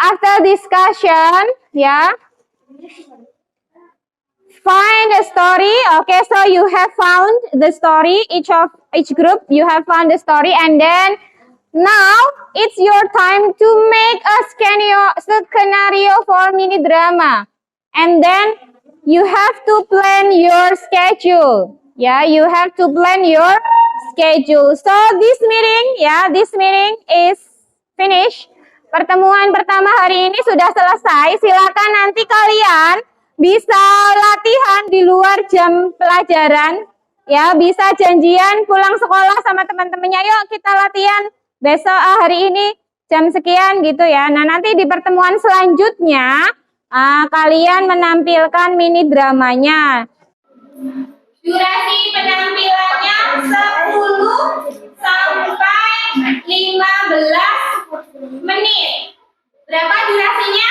after discussion, yeah. Find a story. Okay, so you have found the story. Each group you have found the story, and then now it's your time to make a scenario for mini drama, and then you have to plan your schedule. Yeah, you have to plan your schedule. So this meeting is finished. Pertemuan pertama hari ini sudah selesai. Silakan nanti kalian bisa latihan di luar jam pelajaran, ya bisa janjian pulang sekolah sama teman-temannya, yuk kita latihan besok hari ini jam sekian gitu ya. Nah nanti di pertemuan selanjutnya kalian menampilkan mini dramanya. Durasi penampilannya 10 sampai 15 menit. Berapa durasinya?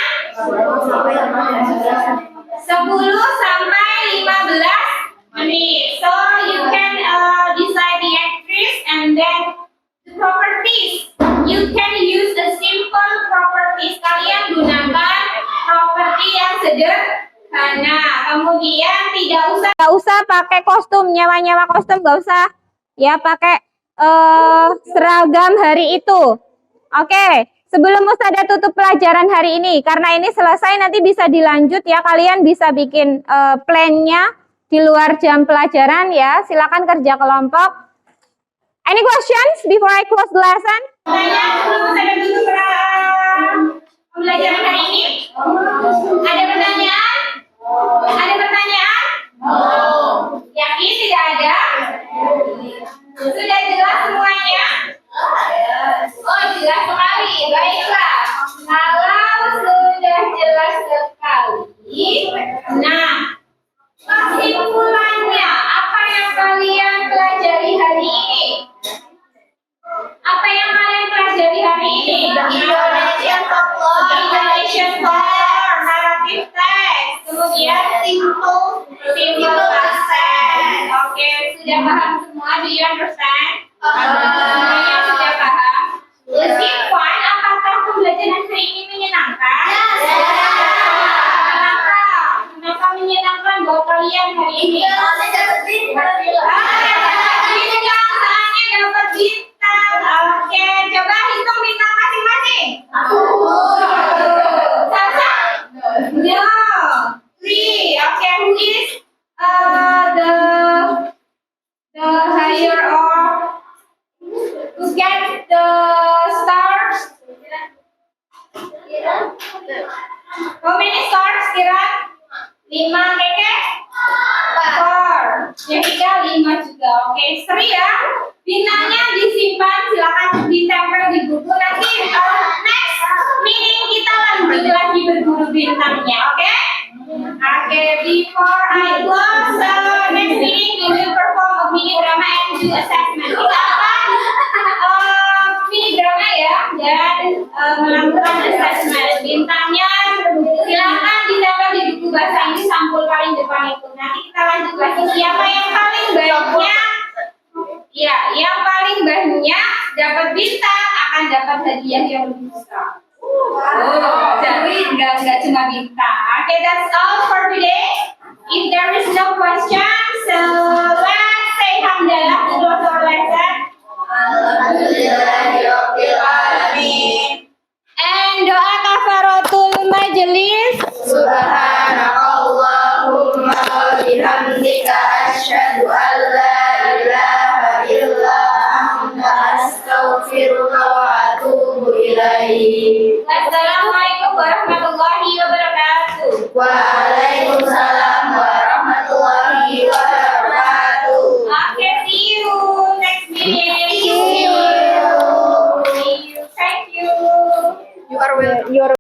10 sampai 15 menit. So you can decide the actress and then the properties. You can use the simple properties. Kalian gunakan properti yang sederhana. Kemudian tidak usah pakai kostum, nyewa kostum nggak usah. Ya pakai seragam hari itu. Oke. Sebelum Ustazah tutup pelajaran hari ini, karena ini selesai nanti bisa dilanjut ya, kalian bisa bikin plan-nya di luar jam pelajaran ya, silakan kerja kelompok. Any questions before I close the lesson? Sebelum Ustazah tutup pelajaran hari ini, ada pertanyaan? Ada pertanyaan? Yakin tidak ada? Sudah jelas semuanya? Oh, jelas sekali. Baiklah. Kalau sudah jelas sekali, nah, kesimpulannya apa yang kalian pelajari hari ini? Apa yang kalian pelajari hari ini? Indonesian folklore, narrative text, kemudian simple concept. Oke, sudah paham semua? Do you understand? Semuanya sudah paham? Is it fun? Apakah pembelajaran hari ini menyenangkan? Kenapa menyenangkan buat kalian hari ini? Dapat bintang, soalnya dapat bintang. Oke, coba hitung bintang masing-masing. Okay, who is the higher or who get the stars? How many stars, Kira? 5, Keke? 4. Jessica 5 juga. Oke, Sri ya. Bintangnya disimpan, silakan ditempel di buku. Nanti next meeting kita lanjut lagi berburu bintangnya, oke? Oke, before I close the next meeting, we will perform a mini drama and do assessment. Kita akan mini drama ya dan melakukan assessment. Bintangnya silakan ditempel di buku bahasa Inggris sampul paling depan itu. Nanti kita lanjut lagi. Siapa yang paling banyak? Ya, yang paling banyak dapat bintang akan dapat hadiah yang lebih besar. Jadi nggak cuma bintang. Okay, that's all for today. If there is no question, so let's say hamdalah to close our lesson. And doa kafaratul majelis. Subhanakallahumma wa bihamdika asyhadu an la ilaha illa anta astaghfiruka wa atubu ilaik. Assalamualaikum warahmatullahi wabarakatuh. Waalaikumsalam